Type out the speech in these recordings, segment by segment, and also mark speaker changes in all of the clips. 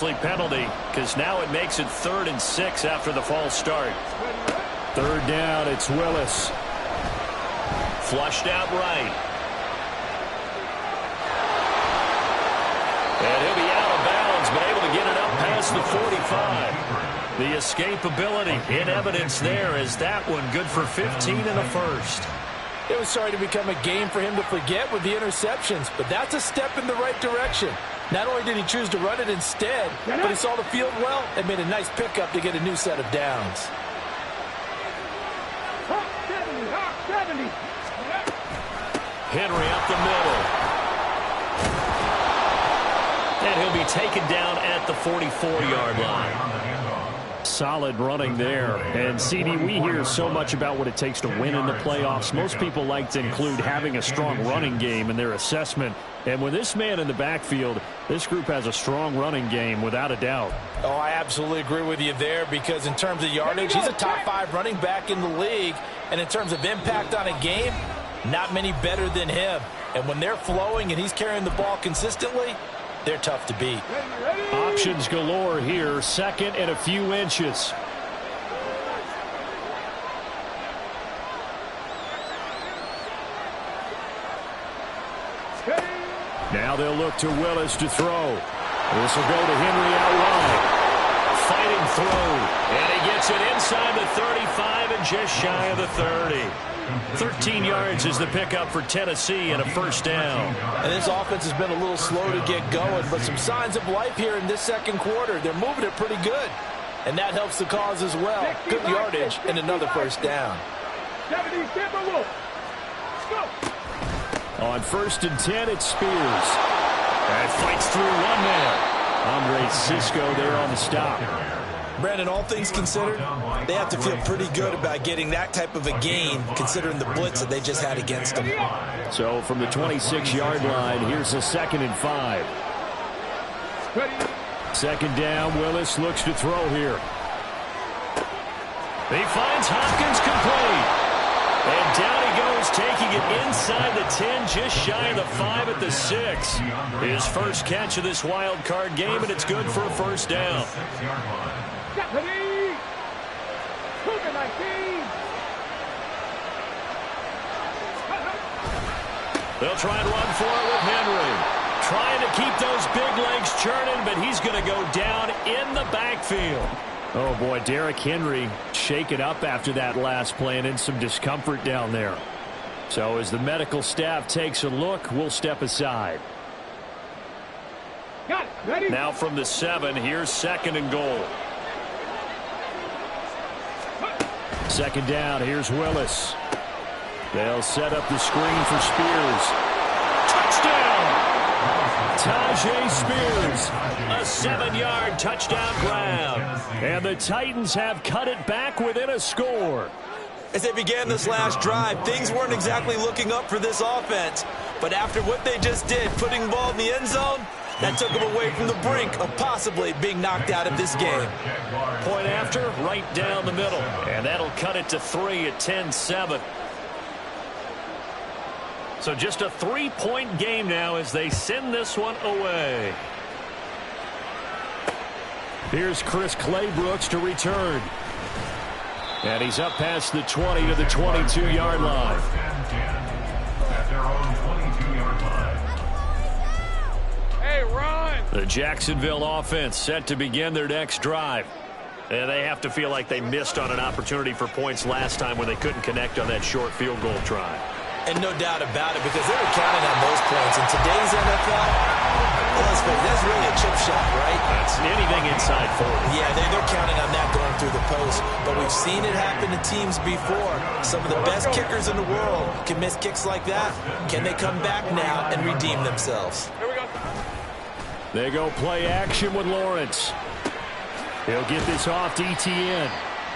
Speaker 1: Penalty, because now it makes it 3rd and 6 after the false start. 3rd down, it's Willis. Flushed out right. And he'll be out of bounds, but able to get it up past the 45. The escapability in evidence there as that one good for 15 and a first.
Speaker 2: It was starting to become a game for him to forget with the interceptions, but that's a step in the right direction. Not only did he choose to run it instead, but he saw the field well and made a nice pickup to get a new set of downs.
Speaker 1: Henry up the middle. And he'll be taken down at the 44-yard line. Solid running there. And, CD, we hear so much about what it takes to win in the playoffs. Most people like to include having a strong running game in their assessment. And with this man in the backfield, this group has a strong running game without a doubt.
Speaker 2: Oh, I absolutely agree with you there because in terms of yardage, he's a top 5 running back in the league. And in terms of impact on a game, not many better than him. And when they're flowing and he's carrying the ball consistently, they're tough to beat.
Speaker 1: Options galore here. 2nd and a few inches. Now they'll look to Willis to throw. This will go to Henry out wide. Fighting through. And he gets it inside the 35 and just shy of the 30. 13 yards is the pickup for Tennessee and a first down.
Speaker 2: And this offense has been a little slow to get going, but some signs of life here in this second quarter. They're moving it pretty good. And that helps the cause as well. Good yardage and another first down.
Speaker 1: On 1st and 10, it's Spears. And fights through one man. Andre Cisco there on the stop.
Speaker 2: Brandon, all things considered, they have to feel pretty good about getting that type of a gain, considering the blitz that they just had against them.
Speaker 1: So from the 26-yard line, here's a 2nd and 5. 2nd down, Willis looks to throw here. He finds Hopkins complete. And down he goes, taking it inside the 10, just shy of the 5 at the 6. His first catch of this wild card game, and it's good for a first down. They'll try and run for it with Henry. Trying to keep those big legs churning, but he's going to go down in the backfield. Oh, boy, Derrick Henry shaken up after that last play and in some discomfort down there. So as the medical staff takes a look, we'll step aside. Now from the 7, here's 2nd and goal. 2nd down, here's Willis. They'll set up the screen for Spears. Touchdown! Tajay Spears, a 7-yard touchdown grab. And the Titans have cut it back within a score.
Speaker 3: As they began this last drive, things weren't exactly looking up for this offense. But after what they just did, putting the ball in the end zone, that took them away from the brink of possibly being knocked out of this game.
Speaker 1: Point after, right down the middle. And that'll cut it to 3 at 10-7. So just a 3-point game now as they send this one away. Here's Chris Claybrooks to return. And he's up past the 20 to the 22-yard line.
Speaker 4: Hey, run!
Speaker 1: The Jacksonville offense set to begin their next drive. And they have to feel like they missed on an opportunity for points last time when they couldn't connect on that short field goal try.
Speaker 2: And no doubt about it, because they were counting on those points. In today's NFL, let's face it, that's really a chip shot, right?
Speaker 1: That's anything inside 40.
Speaker 2: Yeah, they're counting on that going through the post. But we've seen it happen to teams before. Some of the best kickers in the world can miss kicks like that. Can they come back now and redeem themselves?
Speaker 4: Here we go.
Speaker 1: They go play action with Lawrence. He'll get this off to ETN.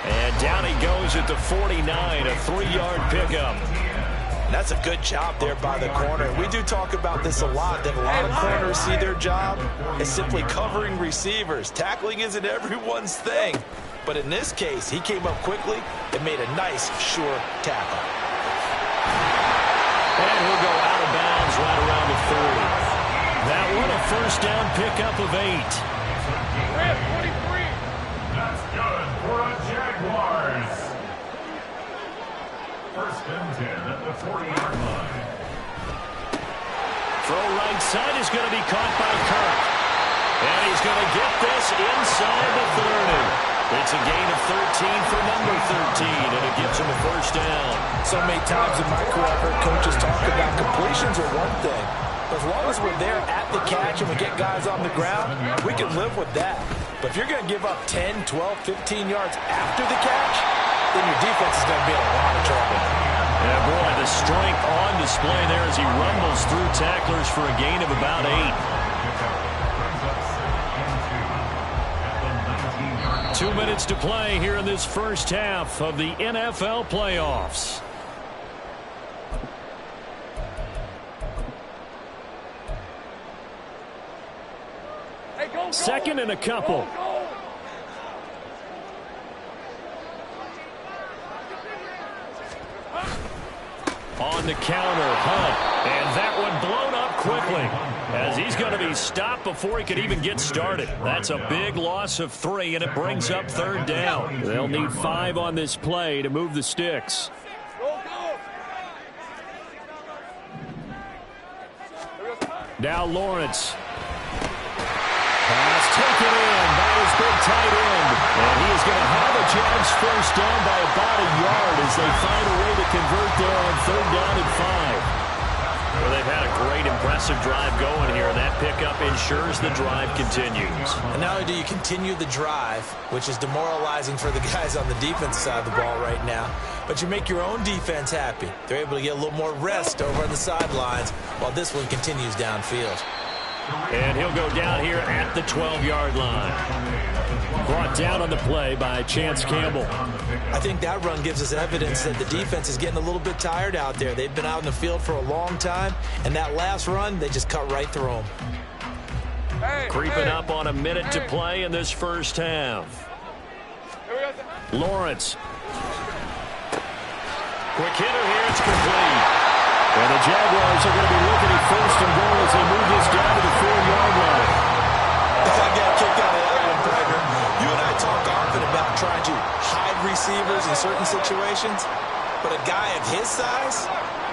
Speaker 1: And down he goes at the 49, a 3-yard pickup.
Speaker 2: That's a good job there by the corner. We do talk about this a lot, that a lot of corners see their job as simply covering receivers. Tackling isn't everyone's thing. But in this case, he came up quickly and made a nice, sure tackle.
Speaker 1: And he'll go out of bounds right around the 30. That one a first down pickup of 8. Throw right side is going to be caught by Kirk. And he's going to get this inside the 30. It's a gain of 13 for number 13, and it gives him a first down.
Speaker 2: So many times in my career, I've heard coaches talk about completions are one thing. As long as we're there at the catch and we get guys on the ground, we can live with that. But if you're going to give up 10, 12, 15 yards after the catch, then your defense is going to be in a lot of trouble.
Speaker 1: Yeah, boy, the strength on display there as he rumbles through tacklers for a gain of about 8. 2 minutes to play here in this first half of the NFL playoffs.
Speaker 4: Hey, go,
Speaker 1: Second and a couple.
Speaker 4: Go.
Speaker 1: On the counter, Hunt. And that one blown up quickly as he's going to be stopped before he could even get started. That's a big loss of 3, and it brings up third down. They'll need 5 on this play to move the sticks. Now Lawrence. Pass taken in by his big tight end. And he is going to have a Jags first down by about a yard as they find a way to convert there on third down and 5. Well, they've had a great, impressive drive going here, and that pickup ensures the drive continues.
Speaker 2: And not only do you continue the drive, which is demoralizing for the guys on the defense side of the ball right now, but you make your own defense happy. They're able to get a little more rest over on the sidelines while this one continues downfield.
Speaker 1: And he'll go down here at the 12-yard line. Brought down on the play by Chance Campbell.
Speaker 2: I think that run gives us evidence that the defense is getting a little bit tired out there. They've been out in the field for a long time, and that last run, they just cut right through them.
Speaker 1: Creeping up on a minute to play in this first half. Lawrence. Quick hitter here, it's complete. And the Jaguars are going to be looking at first and goal as they move this down to the 4-yard line.
Speaker 2: I got a kick out of that one, partner. You and I talk often about trying to hide receivers in certain situations, but a guy of his size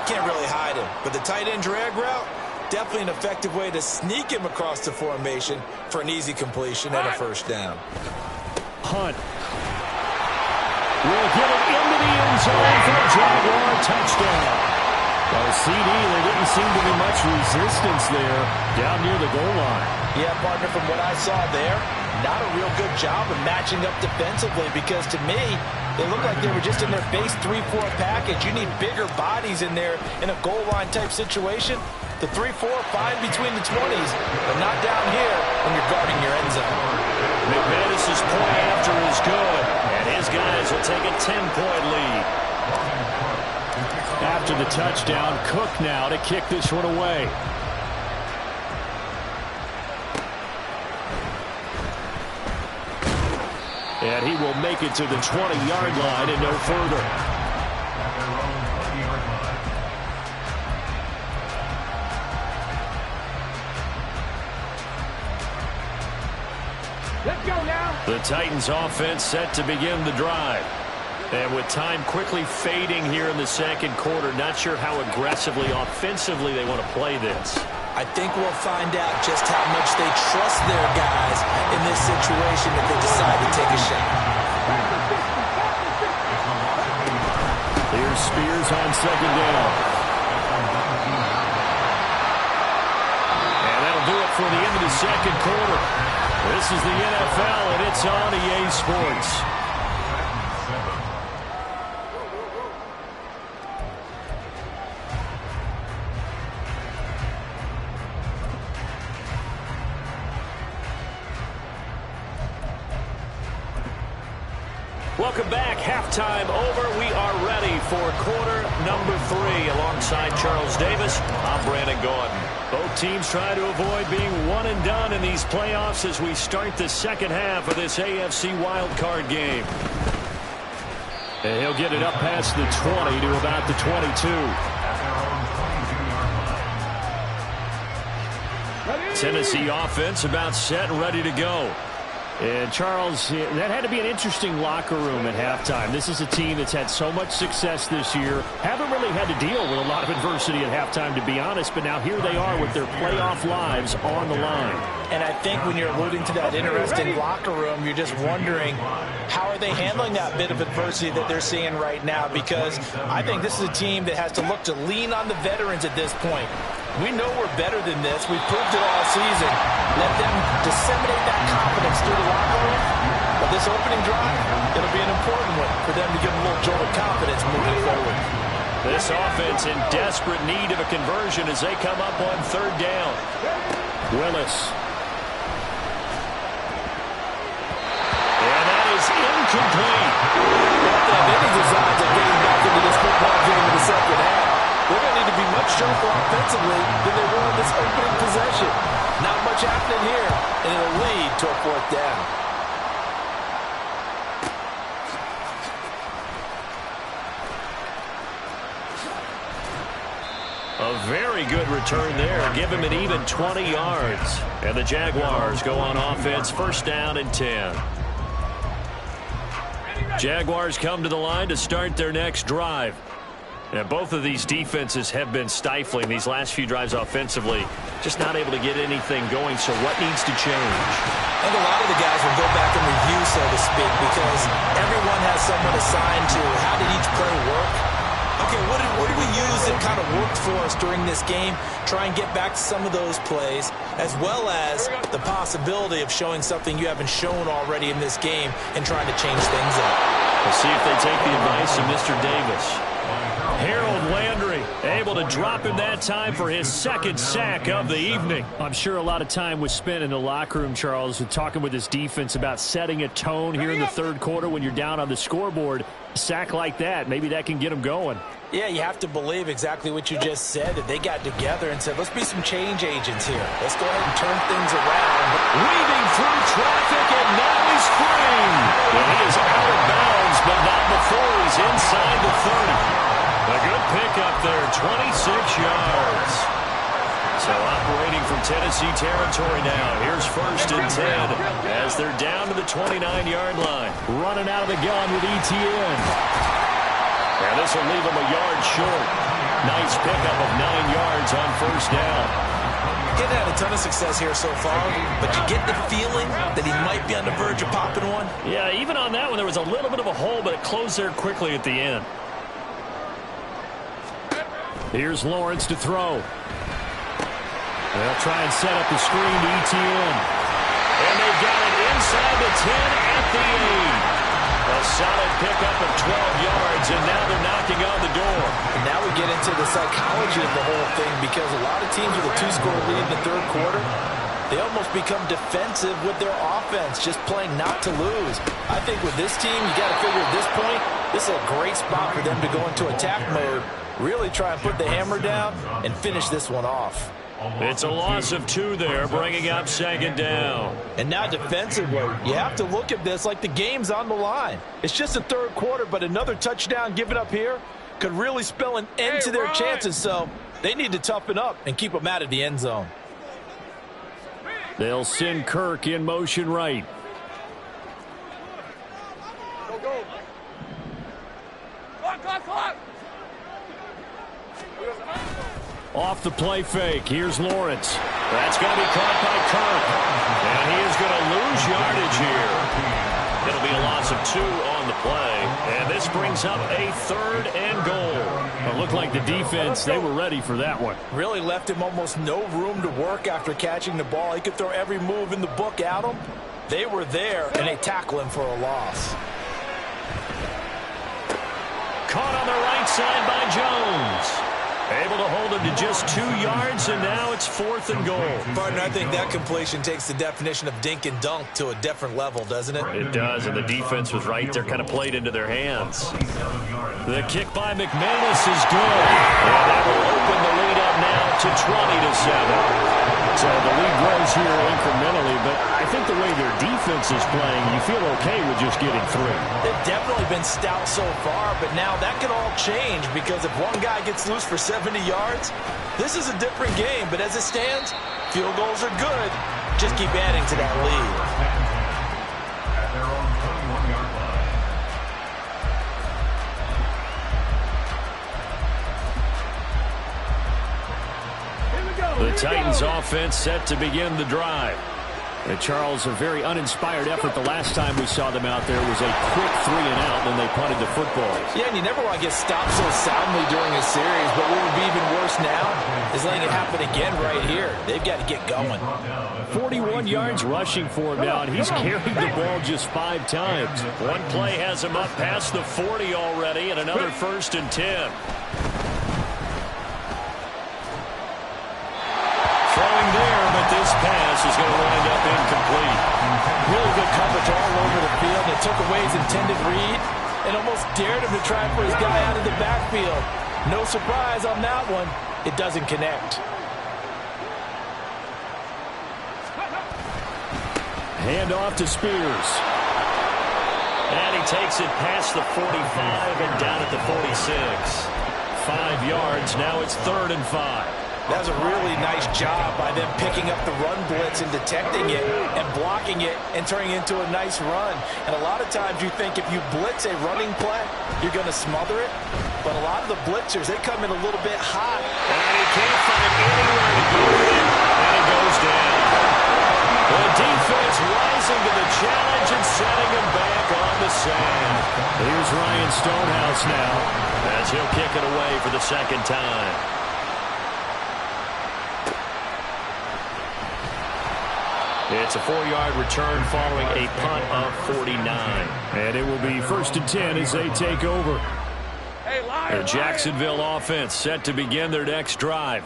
Speaker 2: can't really hide him. But the tight end drag route, definitely an effective way to sneak him across the formation for an easy completion and a first down.
Speaker 1: Hunt will get it into the end zone for a Jaguar touchdown. Well, CD, there didn't seem to be much resistance there down near the goal line.
Speaker 2: Yeah, partner, from what I saw there, not a real good job of matching up defensively because to me, they looked like they were just in their base 3-4 package. You need bigger bodies in there in a goal line type situation. The 3-4, fine between the 20s, but not down here when you're guarding your end zone.
Speaker 1: McManus's point after is good, and his guys will take a 10-point lead. After the touchdown, Cook now to kick this one away. And he will make it to the 20-yard line and no further.
Speaker 4: Let's go now.
Speaker 1: The Titans offense set to begin the drive. And with time quickly fading here in the second quarter, not sure how aggressively, offensively they want to play this.
Speaker 2: I think we'll find out just how much they trust their guys in this situation if they decide to take a shot.
Speaker 1: Here's Spears on second down. And that'll do it for the end of the second quarter. This is the NFL, and it's on EA Sports. Welcome back. Halftime over. We are ready for quarter number 3. Alongside Charles Davis, I'm Brandon Gordon. Both teams try to avoid being one and done in these playoffs as we start the second half of this AFC wildcard game. And he'll get it up past the 20 to about the 22. Tennessee offense about set and ready to go. And, Charles, that had to be an interesting locker room at halftime. This is a team that's had so much success this year. Haven't really had to deal with a lot of adversity at halftime, to be honest. But now here they are with their playoff lives on the line.
Speaker 3: And I think when you're alluding to that interesting locker room, you're just wondering how are they handling that bit of adversity that they're seeing right now? Because I think this is a team that has to look to lean on the veterans at this point. We know we're better than this. We've proved it all season. Let them disseminate that confidence through the locker room. But this opening drive, it'll be an important one for them to give them a little jolt of confidence moving forward.
Speaker 1: This offense in desperate need of a conversion as they come up on third down. Willis. And that is incomplete.
Speaker 3: Not that any designs of getting back into this football game in the second half. They're going to need to be much sharper offensively than they were in this opening possession. Not much happening here, and it'll lead to a fourth down.
Speaker 1: A very good return there. Give him an even 20 yards. And the Jaguars go on offense, first down and 10. Jaguars come to the line to start their next drive. And both of these defenses have been stifling these last few drives offensively. Just not able to get anything going, so what needs to change?
Speaker 3: And a lot of the guys will go back and review, so to speak, because everyone has someone assigned to how did each play work. Okay, what did we use that kind of worked for us during this game? Try and get back to some of those plays, as well as the possibility of showing something you haven't shown already in this game and trying to change things up.
Speaker 1: We'll see if they take the advice of Mr. Davis. Harold Landry able to drop him that time for his second sack of the evening. I'm sure a lot of time was spent in the locker room, Charles, talking with his defense about setting a tone here in the third quarter when you're down on the scoreboard. A sack like that, maybe that can get them going.
Speaker 3: Yeah, you have to believe exactly what you just said, that they got together and said, let's be some change agents here. Let's go ahead and turn things around.
Speaker 1: Weaving through traffic, and now he's free. Well, he is out of bounds, but not before he's inside the 30. A good pickup there, 26 yards. So operating from Tennessee territory now. Here's first and 10 as they're down to the 29-yard line. Running out of the gun with Etienne. And this will leave him a yard short. Nice pickup of 9 yards on first down.
Speaker 3: Getting had a ton of success here so far, but you get the feeling that he might be on the verge of popping one.
Speaker 1: Yeah, even on that one, there was a little bit of a hole, but it closed there quickly at the end. Here's Lawrence to throw. They'll try and set up the screen to Etienne. And they've got it inside the 10 at the 8. A solid pickup of 12 yards, and now they're knocking on the door.
Speaker 3: And now we get into the psychology of the whole thing, because a lot of teams with a 2-score lead in the third quarter, they almost become defensive with their offense, just playing not to lose. I think with this team, you got to figure at this point, this is a great spot for them to go into attack mode, really try and put the hammer down and finish this one off.
Speaker 1: It's a loss of 2 there, bringing up second down.
Speaker 3: And now defensively, you have to look at this like the game's on the line. It's just the third quarter, but another touchdown given up here could really spell an end to their chances, so they need to toughen up and keep them out of the end zone.
Speaker 1: They'll send Kirk in motion right.
Speaker 4: Go, go. Clock.
Speaker 1: Off the play fake. Here's Lawrence. That's going to be caught by Kirk. And he is going to lose yardage here. It'll be a loss of 2 on the play. And this brings up a 3rd and goal. It looked like the defense, they were ready for that one.
Speaker 3: Really left him almost no room to work after catching the ball. He could throw every move in the book at him. They were there, and they tackle him for a loss.
Speaker 1: Caught on the right side by Jones. Able to hold him to just 2 yards, and now it's 4th and goal.
Speaker 3: Partner, I think that completion takes the definition of dink and dunk to a different level, doesn't it?
Speaker 1: It does, and the defense was right there, kind of played into their hands. The kick by McManus is good. And that will open the lead up now to 20-7. So the lead grows here incrementally, but I think the way their defense is playing, you feel okay with just getting through.
Speaker 3: They've definitely been stout so far, but now that can all change, because if one guy gets loose for 70 yards, this is a different game. But as it stands, field goals are good. Just keep adding to that lead.
Speaker 1: Titans offense set to begin the drive. And Charles, a very uninspired effort the last time we saw them out there was a quick 3-and-out, and then they punted the football.
Speaker 2: Yeah, and you never want to get stopped so soundly during a series, but what would be even worse now is letting it happen again right here. They've got to get going.
Speaker 1: 41 yards rushing for him now, and he's carried the ball just 5 times. One play has him up past the 40 already, and another 1st and 10. Throwing there, but this pass is going to wind up incomplete.
Speaker 2: Really good coverage all over the field. It took away his intended read and almost dared him to try for his guy out of the backfield. No surprise on that one. It doesn't connect.
Speaker 1: Hand off to Spears. And he takes it past the 45 and down at the 46. 5 yards. Now it's 3rd and 5.
Speaker 2: That was a really nice job by them picking up the run blitz and detecting it and blocking it and turning it into a nice run. And a lot of times you think if you blitz a running play, you're going to smother it. But a lot of the blitzers, they come in a little bit hot.
Speaker 1: And he can't find anywhere to get it. And it goes down. The defense rising to the challenge and setting him back on the sand. Here's Ryan Stonehouse now as he'll kick it away for the 2nd time. It's a 4-yard return following a punt of 49. And it will be 1st and 10 as they take over. The Jacksonville offense set to begin their next drive.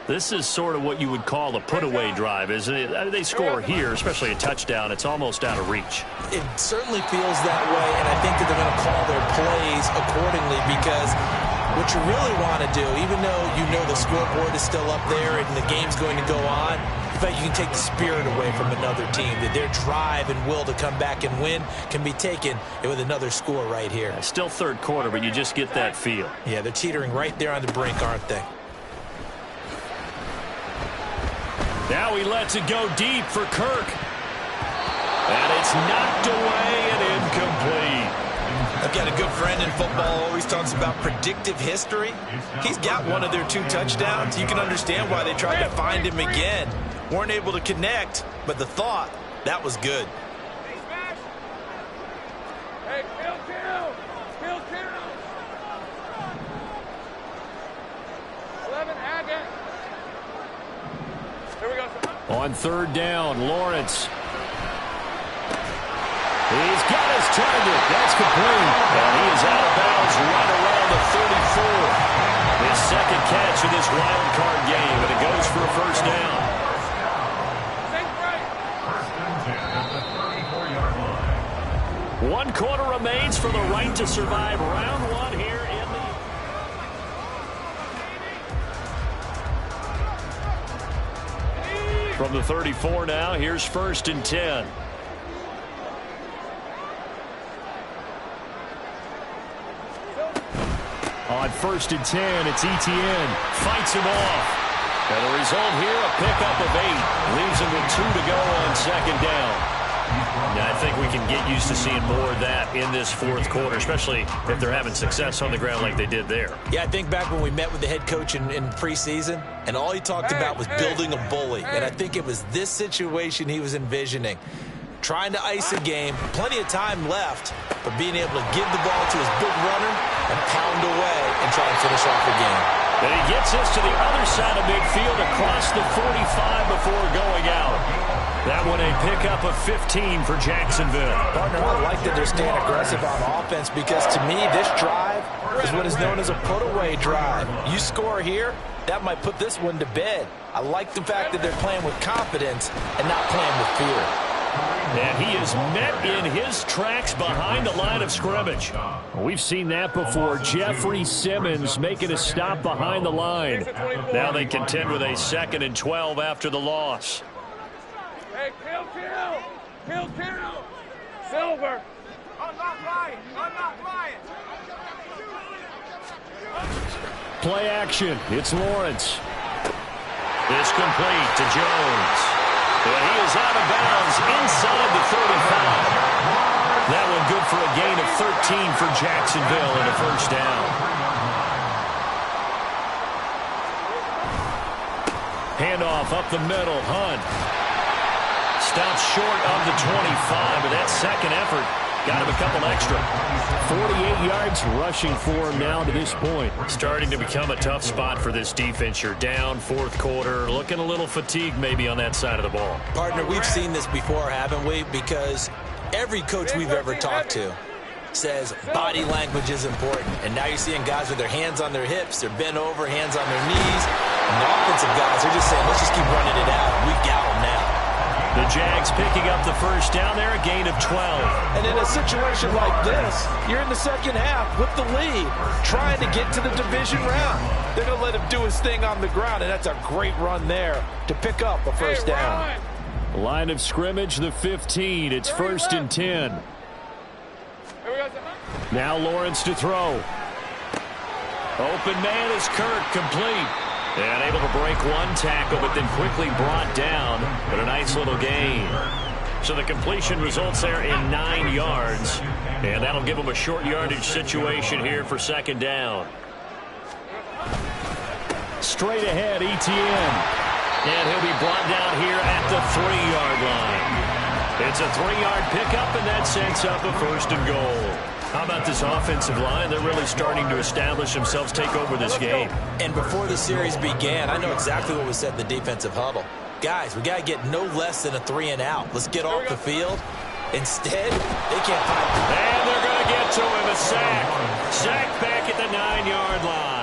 Speaker 1: This is sort of what you would call a put-away drive, isn't it? They score here, especially a touchdown. It's almost out of reach.
Speaker 2: It certainly feels that way, and I think that they're going to call their plays accordingly because what you really want to do, even though you know the scoreboard is still up there and the game's going to go on, in fact, you can take the spirit away from another team. That their drive and will to come back and win can be taken with another score right here.
Speaker 1: Still 3rd quarter, but you just get that feel.
Speaker 2: Yeah, they're teetering right there on the brink, aren't they?
Speaker 1: Now he lets it go deep for Kirk. And it's knocked away and incomplete.
Speaker 2: I've got a good friend in football, always talks about predictive history. He's got one of their 2 touchdowns. You can understand why they tried to find him again. Weren't able to connect, but the thought, that was good.
Speaker 4: Hey, kill. Kill. 11, Haggett. Here we go.
Speaker 1: On 3rd down, Lawrence. He's got his target. That's complete. And he is out of bounds right around the 34. His 2nd catch of this wild card game, and it goes for a 1st down. One quarter remains for the right to survive round 1 here in the... From the 34 now, here's 1st and 10. On 1st and 10, it's Etienne. Fights him off. And the result here, a pickup of 8. Leaves him with 2 to go on 2nd down. Now, I think we can get used to seeing more of that in this 4th quarter, especially if they're having success on the ground like they did there.
Speaker 2: Yeah, I think back when we met with the head coach in preseason, and all he talked about was building a bully. And I think it was this situation he was envisioning. Trying to ice a game, plenty of time left, but being able to give the ball to his big runner and pound away and try and finish off the game.
Speaker 1: And he gets us to the other side of midfield across the 45 before going out. That one a pickup of 15 for Jacksonville.
Speaker 2: Partner, I like that they're staying aggressive on offense because to me this drive is what is known as a put-away drive. You score here, that might put this one to bed. I like the fact that they're playing with confidence and not playing with fear.
Speaker 1: And he is met in his tracks behind the line of scrimmage. We've seen that before. Jeffrey Simmons making a stop behind the line. Now they contend with a 2nd and 12 after the loss.
Speaker 4: Hey, kill. Silver. Unlock Ryan.
Speaker 1: Play action. It's Lawrence. It's complete to Jones. And he is out of bounds inside the 35. That one good for a gain of 13 for Jacksonville and a 1st down. Handoff up the middle. Hunt stops short of the 25, but that second effort got him a couple extra. 48 yards rushing for him now to this point. Starting to become a tough spot for this defense. You're down fourth quarter, looking a little fatigued maybe on that side of the ball.
Speaker 3: Partner, we've seen this before, haven't we? Because every coach we've ever talked to says body language is important. And now you're seeing guys with their hands on their hips, they're bent over, hands on their knees. And the offensive guys are just saying, let's just keep running it out. We've got them now.
Speaker 1: The Jags picking up the first down there, a gain of 12.
Speaker 2: And in a situation like this, you're in the second half with the lead, trying to get to the division round. They're going to let him do his thing on the ground, and that's a great run there to pick up a first down.
Speaker 1: Line of scrimmage, the 15. It's first and 10. Now Lawrence to throw. Open man is Kirk, complete. And able to break one tackle, but then quickly brought down. But a nice little gain. So the completion results there in 9 yards. And that'll give him a short yardage situation here for second down. Straight ahead, ETN. And he'll be brought down here at the 3-yard line. It's a 3-yard pickup, and that sets up a first and goal. How about this offensive line? They're really starting to establish themselves, take over this game.
Speaker 3: And before the series began, I know exactly what was said in the defensive huddle. Guys, we got to get no less than a 3-and-out. Let's get off the field. Instead, they can't find it.
Speaker 1: And they're going to get to him, a sack. Sack back at the 9-yard line.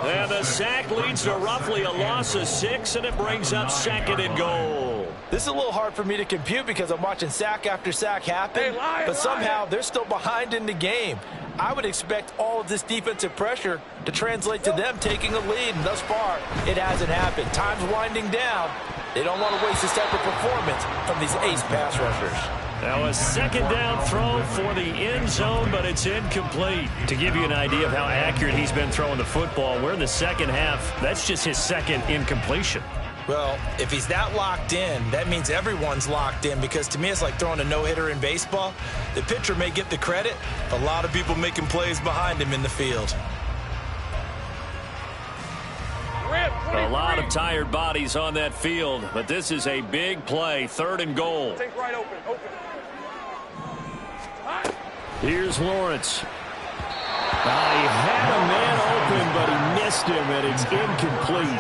Speaker 1: And the sack leads to roughly a loss of 6, and it brings up second and goal.
Speaker 2: This is a little hard for me to compute because I'm watching sack after sack happen, but somehow they're still behind in the game. I would expect all of this defensive pressure to translate to them taking a lead, and thus far, it hasn't happened. Time's winding down. They don't want to waste this type of performance from these ace pass rushers.
Speaker 1: Now a second down throw for the end zone, but it's incomplete. To give you an idea of how accurate he's been throwing the football, we're in the second half. That's just his second incompletion.
Speaker 3: Well, if he's that locked in, that means everyone's locked in, because to me it's like throwing a no-hitter in baseball. The pitcher may get the credit, a lot of people making plays behind him in the field.
Speaker 1: A lot of tired bodies on that field, but this is a big play, third and goal.
Speaker 4: Take right open.
Speaker 1: Here's Lawrence. He had a man open, but he missed him, and it's incomplete.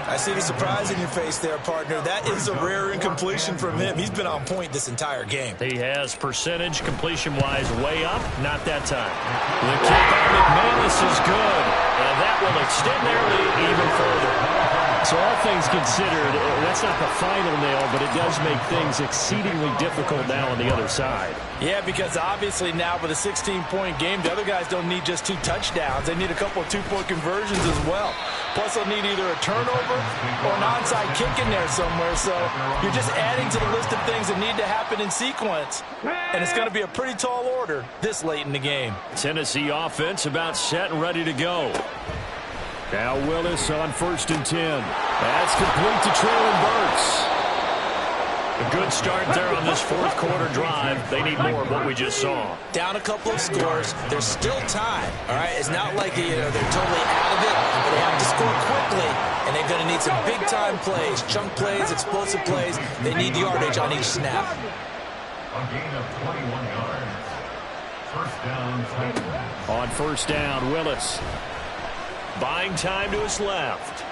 Speaker 3: I see the surprise in your face there, partner. That is a rare incompletion from him. He's been on point this entire game.
Speaker 1: He has percentage completion-wise way up, not that time. The kick on McManus is good, and that will extend their lead even further. So all things considered, that's not the final nail, but it does make things exceedingly difficult now on the other side.
Speaker 2: Yeah, because obviously now with a 16-point game, the other guys don't need just 2 touchdowns. They need a couple of 2-point conversions as well. Plus, they'll need either a turnover or an onside kick in there somewhere. So you're just adding to the list of things that need to happen in sequence. And it's going to be a pretty tall order this late in the game.
Speaker 1: Tennessee offense about set and ready to go. Now Willis on first and 10. That's complete to Traylon Burks. A good start there on this fourth quarter drive. They need more of what we just saw.
Speaker 3: Down a couple of scores. There's still time. All right, it's not like they're totally out of it, but they have to score quickly, and they're going to need some big-time plays, chunk plays, explosive plays. They need yardage on each snap.
Speaker 5: A gain of 21 yards. First down.
Speaker 1: On first down, Willis. Buying time to his left.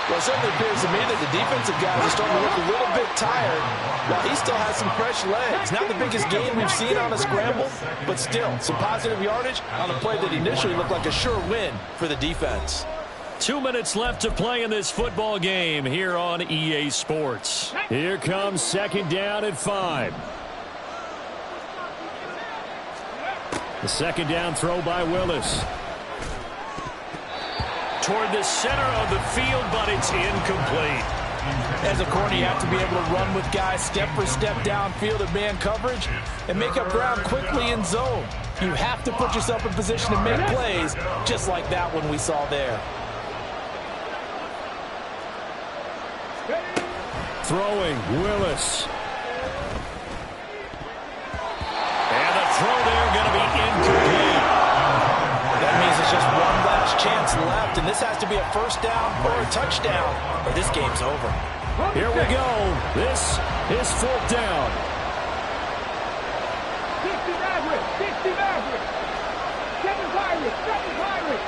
Speaker 2: Well, it certainly appears to me that the defensive guys are starting to look a little bit tired while he still has some fresh legs. Not the biggest gain we've seen on a scramble, but still some positive yardage on a play that initially looked like a sure win for the defense.
Speaker 1: 2 minutes left to play in this football game here on EA Sports. Here comes second down at 5. The second down throw by Willis. Toward the center of the field, but it's incomplete.
Speaker 2: As a corner, you have to be able to run with guys step for step downfield in man coverage and make up ground quickly in zone. You have to put yourself in position to make plays just like that one we saw there.
Speaker 1: Throwing, Willis. And the throw there going to be incomplete.
Speaker 2: That means it's just one last
Speaker 3: chance left, and this has to be a first down or a touchdown, or this game's over.
Speaker 1: Here we go. This is fourth down.
Speaker 4: 60 Maverick, 60 Maverick. 7 Pirates, 7 Pirates.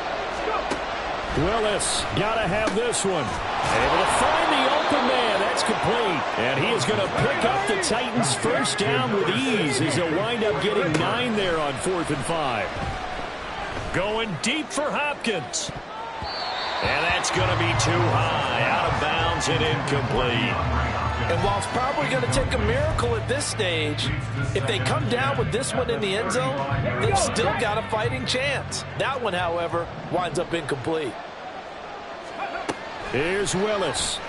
Speaker 1: Willis got to have this one. Able to find the open man. That's complete. And he is going to pick up the Titans' first down with ease as he'll wind up getting 9 there on 4th and 5. Going deep for Hopkins. And that's going to be too high. Out of bounds and incomplete.
Speaker 3: And while it's probably going to take a miracle at this stage, if they come down with this one in the end zone, they've still got a fighting chance. That one, however, winds up incomplete.
Speaker 1: Here's Willis.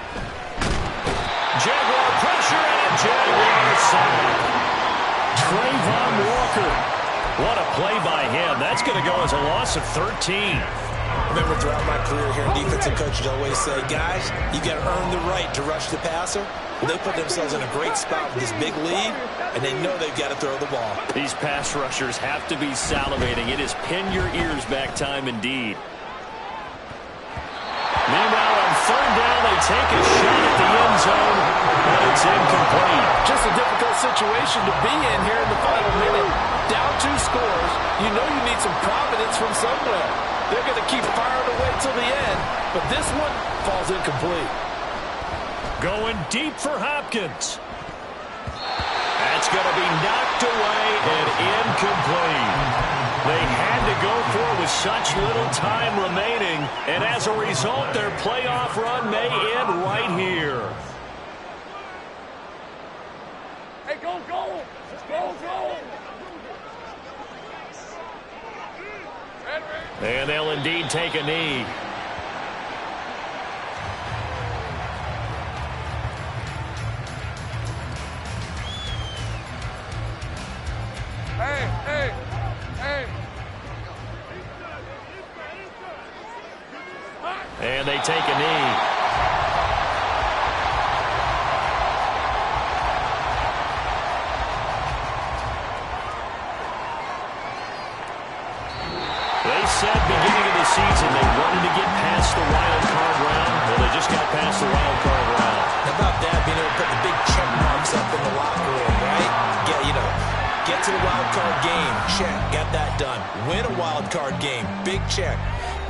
Speaker 1: Jaguar pressure and a Jaguar sack. Trayvon Walker. What a play by him. That's going to go as a loss of 13.
Speaker 2: Remember, throughout my career here, defensive coaches always say, guys, you got to earn the right to rush the passer. They put themselves in a great spot with this big lead, and they know they've got to throw the ball.
Speaker 1: These pass rushers have to be salivating. It is pin your ears back time indeed. Meanwhile, on third down, they take a shot at the end zone, but it's incomplete.
Speaker 3: Just a difficult situation to be in here in the final minute. Down 2 scores, you know you need some providence from somewhere. They're going to keep firing away till the end, but this one falls incomplete.
Speaker 1: Going deep for Hopkins. That's going to be knocked away and incomplete. They had to go for it with such little time remaining, and as a result, their playoff run may end right here.
Speaker 4: Hey, go, go. Go, go.
Speaker 1: And they'll indeed take a knee.
Speaker 4: Hey, hey, hey.
Speaker 1: And they take a knee. They said beginning of the season they wanted to get past the wild card round. Well, they just got past the wild card round.
Speaker 2: How about that, being able to put the big check marks up in the locker room, right? Get to the wild card game, check, got that done. Win a wild card game, big check.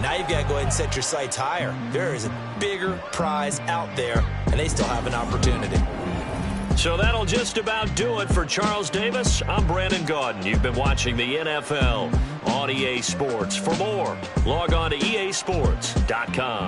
Speaker 2: Now you've got to go ahead and set your sights higher. There is a bigger prize out there, and they still have an opportunity.
Speaker 1: So that'll just about do it for Charles Davis. I'm Brandon Gaudin. You've been watching the NFL on EA Sports. For more, log on to easports.com.